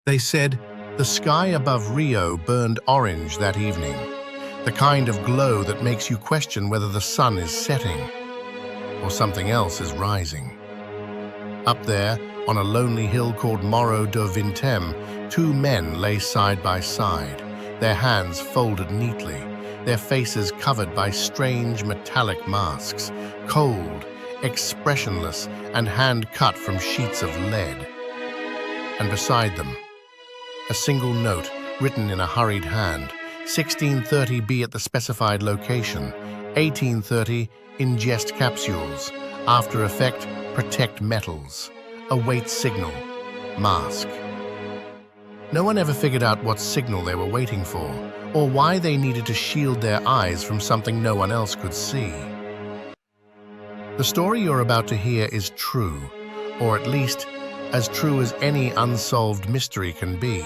They said the sky above Rio burned orange that evening, the kind of glow that makes you question whether the sun is setting or something else is rising. Up there, on a lonely hill called Morro de Vintém, two men lay side by side, their hands folded neatly, their faces covered by strange metallic masks, cold, expressionless, and hand-cut from sheets of lead. And beside them, a single note written in a hurried hand, 1630 be at the specified location, 1830 ingest capsules, after effect protect metals, await signal, mask. No one ever figured out what signal they were waiting for, or why they needed to shield their eyes from something no one else could see. The story you're about to hear is true, or at least as true as any unsolved mystery can be.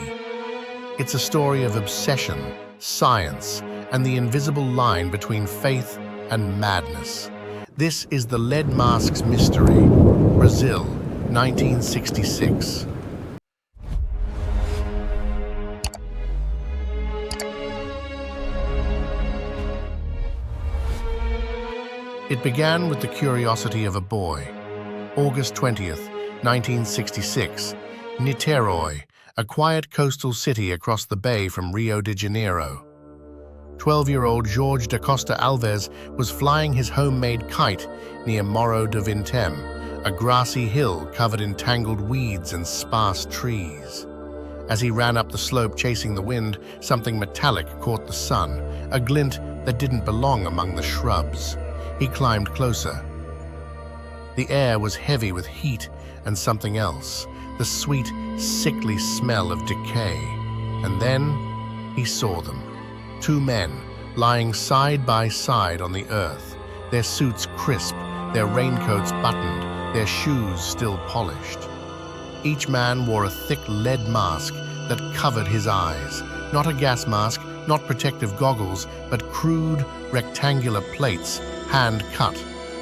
It's a story of obsession, science, and the invisible line between faith and madness. This is the Lead Masks Mystery, Brazil, 1966. It began with the curiosity of a boy. August 20th, 1966, Niterói, a quiet coastal city across the bay from Rio de Janeiro. 12-year-old Jorge da Costa Alves was flying his homemade kite near Morro de Vintém, a grassy hill covered in tangled weeds and sparse trees. As he ran up the slope chasing the wind, something metallic caught the sun, a glint that didn't belong among the shrubs. He climbed closer. The air was heavy with heat and something else, the sweet, sickly smell of decay. And then he saw them. Two men lying side by side on the earth, their suits crisp, their raincoats buttoned, their shoes still polished. Each man wore a thick lead mask that covered his eyes. Not a gas mask, not protective goggles, but crude, rectangular plates, hand-cut,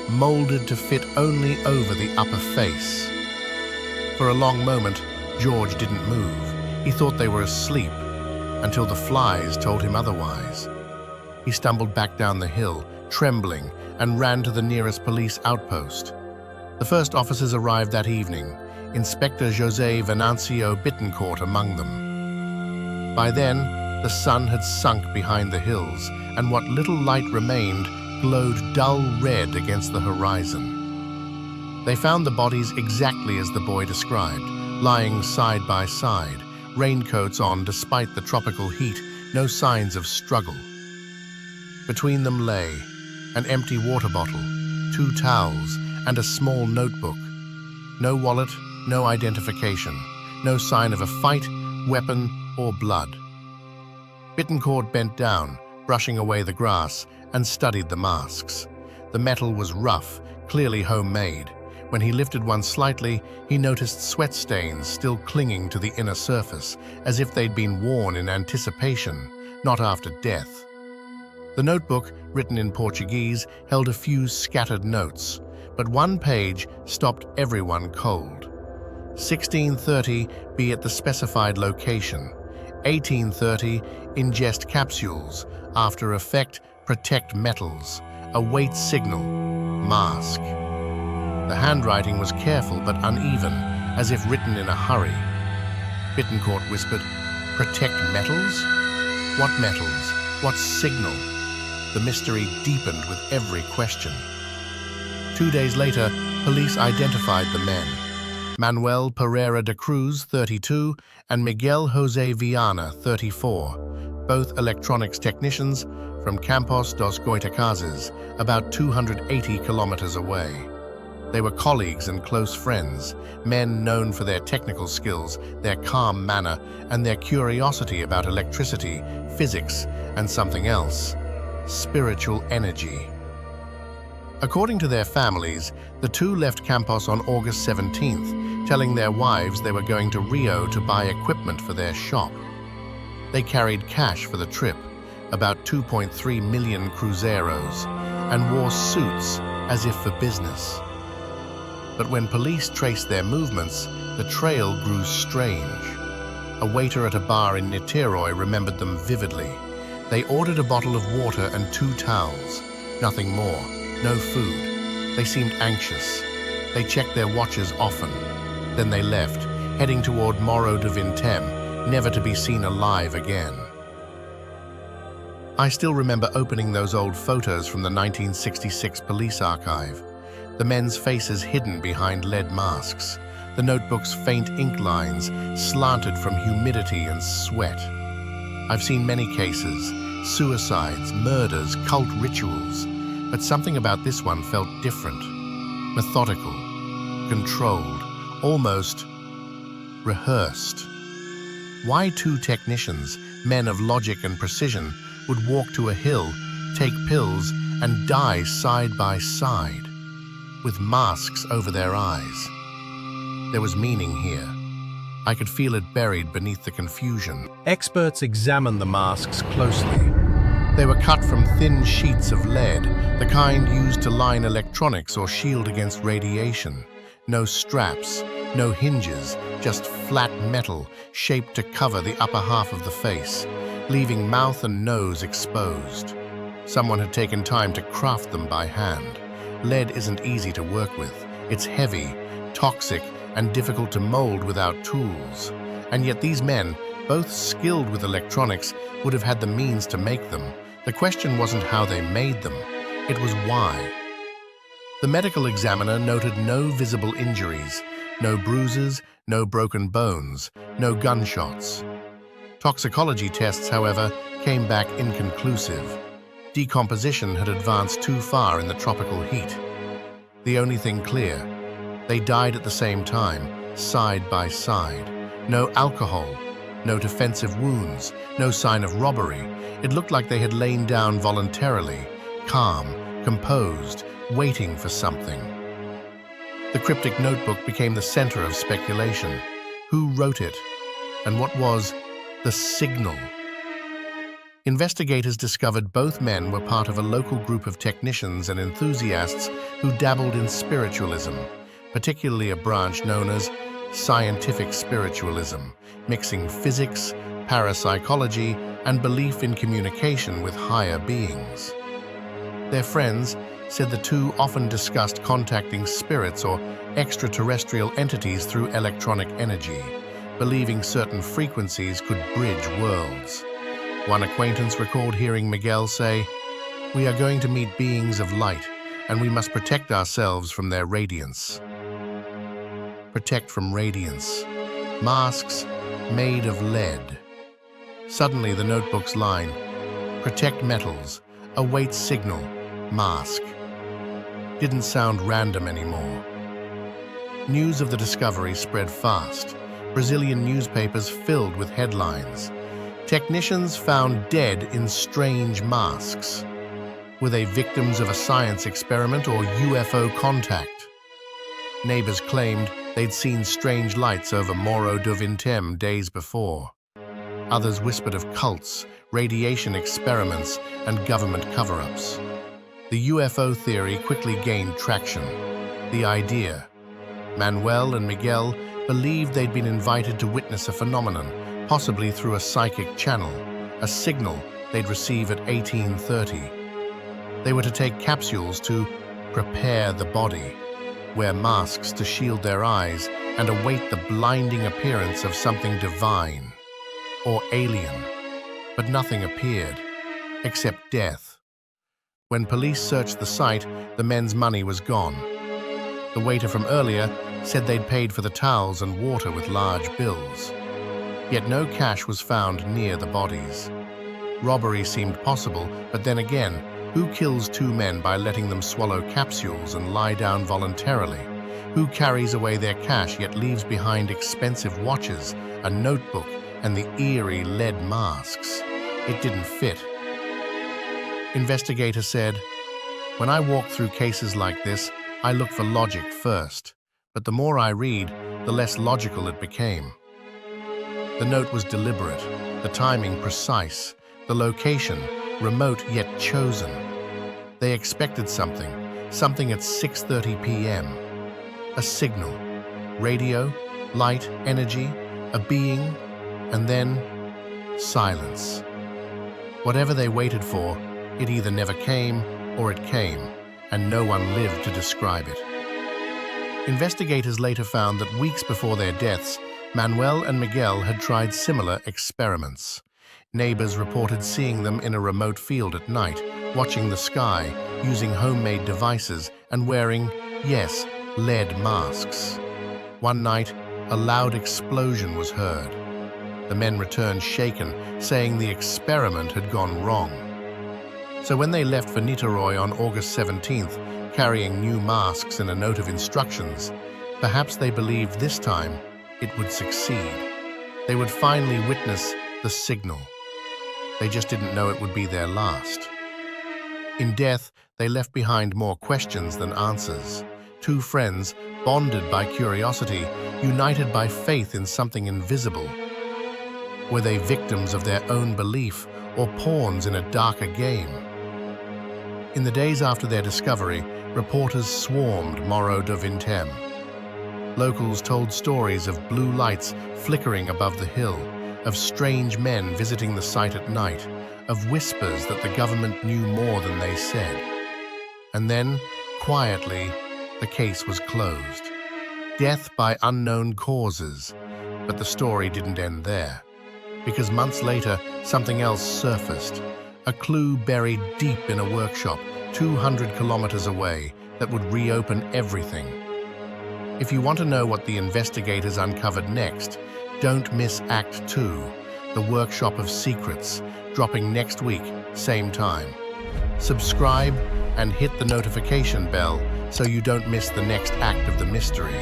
molded to fit only over the upper face. For a long moment, George didn't move. He thought they were asleep, until the flies told him otherwise. He stumbled back down the hill, trembling, and ran to the nearest police outpost. The first officers arrived that evening, Inspector José Venancio Bittencourt among them. By then, the sun had sunk behind the hills, and what little light remained glowed dull red against the horizon. They found the bodies exactly as the boy described, lying side by side, raincoats on despite the tropical heat, no signs of struggle. Between them lay an empty water bottle, 2 towels, and a small notebook. No wallet, no identification, no sign of a fight, weapon, or blood. Bittencourt bent down, brushing away the grass, and studied the masks. The metal was rough, clearly homemade. When he lifted one slightly, he noticed sweat stains still clinging to the inner surface, as if they'd been worn in anticipation, not after death. The notebook, written in Portuguese, held a few scattered notes, but one page stopped everyone cold. 1630, be at the specified location. 1830, ingest capsules. After effect, protect metals. Await signal. Mask. The handwriting was careful but uneven, as if written in a hurry. Bittencourt whispered, "Protect metals? What metals? What signal?" The mystery deepened with every question. 2 days later, police identified the men. Manoel Pereira de Cruz, 32, and Miguel José Viana, 34, both electronics technicians from Campos dos Goitacazes, about 280 kilometers away. They were colleagues and close friends, men known for their technical skills, their calm manner, and their curiosity about electricity, physics, and something else, spiritual energy. According to their families, the two left Campos on August 17th, telling their wives they were going to Rio to buy equipment for their shop. They carried cash for the trip, about 2.3 million cruzeiros, and wore suits as if for business. But when police traced their movements, the trail grew strange. A waiter at a bar in Niteroi remembered them vividly. They ordered a bottle of water and 2 towels. Nothing more. No food. They seemed anxious. They checked their watches often. Then they left, heading toward Morro de Vintém, never to be seen alive again. I still remember opening those old photos from the 1966 police archive. The men's faces hidden behind lead masks. The notebook's faint ink lines slanted from humidity and sweat. I've seen many cases, suicides, murders, cult rituals, but something about this one felt different. Methodical, controlled, almost rehearsed. Why 2 technicians, men of logic and precision, would walk to a hill, take pills, and die side by side, with masks over their eyes? There was meaning here. I could feel it buried beneath the confusion. Experts examined the masks closely. They were cut from thin sheets of lead, the kind used to line electronics or shield against radiation. No straps, no hinges, just flat metal shaped to cover the upper half of the face, leaving mouth and nose exposed. Someone had taken time to craft them by hand. Lead isn't easy to work with. It's heavy, toxic, and difficult to mold without tools. And yet these men, both skilled with electronics, would have had the means to make them. The question wasn't how they made them, it was why. The medical examiner noted no visible injuries, no bruises, no broken bones, no gunshots. Toxicology tests, however, came back inconclusive. Decomposition had advanced too far in the tropical heat. The only thing clear: they died at the same time, side by side. No alcohol, no defensive wounds, no sign of robbery. It looked like they had lain down voluntarily, calm, composed, waiting for something. The cryptic notebook became the center of speculation. Who wrote it? And what was the signal? Investigators discovered both men were part of a local group of technicians and enthusiasts who dabbled in spiritualism, particularly a branch known as scientific spiritualism, mixing physics, parapsychology, and belief in communication with higher beings. Their friends said the 2 often discussed contacting spirits or extraterrestrial entities through electronic energy, believing certain frequencies could bridge worlds. One acquaintance recalled hearing Miguel say, "We are going to meet beings of light, and we must protect ourselves from their radiance." Protect from radiance. Masks made of lead. Suddenly the notebook's line, "Protect metals, await signal, mask," didn't sound random anymore. News of the discovery spread fast. Brazilian newspapers filled with headlines. Technicians found dead in strange masks. Were they victims of a science experiment or UFO contact? Neighbors claimed they'd seen strange lights over Morro de Vintém days before. Others whispered of cults, radiation experiments, and government cover-ups. The UFO theory quickly gained traction. The idea: Manoel and Miguel believed they'd been invited to witness a phenomenon, possibly through a psychic channel, a signal they'd receive at 1830. They were to take capsules to prepare the body, wear masks to shield their eyes, and await the blinding appearance of something divine or alien. But nothing appeared, except death. When police searched the site, the men's money was gone. The waiter from earlier said they'd paid for the towels and water with large bills. Yet no cash was found near the bodies. Robbery seemed possible, but then again, who kills 2 men by letting them swallow capsules and lie down voluntarily? Who carries away their cash yet leaves behind expensive watches, a notebook, and the eerie lead masks? It didn't fit. Investigator said, "When I walk through cases like this, I look for logic first. But the more I read, the less logical it became." The note was deliberate, the timing precise, the location remote yet chosen. They expected something at 6:30 p.m. A signal, radio, light, energy, a being. And then, silence. Whatever they waited for, it either never came or it came, and no one lived to describe it. Investigators later found that weeks before their deaths, Manoel and Miguel had tried similar experiments. Neighbors reported seeing them in a remote field at night, watching the sky, using homemade devices, and wearing, yes, lead masks. One night, a loud explosion was heard. The men returned shaken, saying the experiment had gone wrong. So when they left for Niterói on August 17th, carrying new masks and a note of instructions, perhaps they believed this time it would succeed. They would finally witness the signal. They just didn't know it would be their last. In death, they left behind more questions than answers. Two friends, bonded by curiosity, united by faith in something invisible. Were they victims of their own belief or pawns in a darker game? In the days after their discovery, reporters swarmed Morro de Vintém. Locals told stories of blue lights flickering above the hill, of strange men visiting the site at night, of whispers that the government knew more than they said. And then, quietly, the case was closed. Death by unknown causes. But the story didn't end there. Because months later, something else surfaced. A clue buried deep in a workshop 200 kilometers away that would reopen everything. If you want to know what the investigators uncovered next, don't miss Act 2, The Workshop of Secrets, dropping next week, same time. Subscribe and hit the notification bell so you don't miss the next act of the mystery.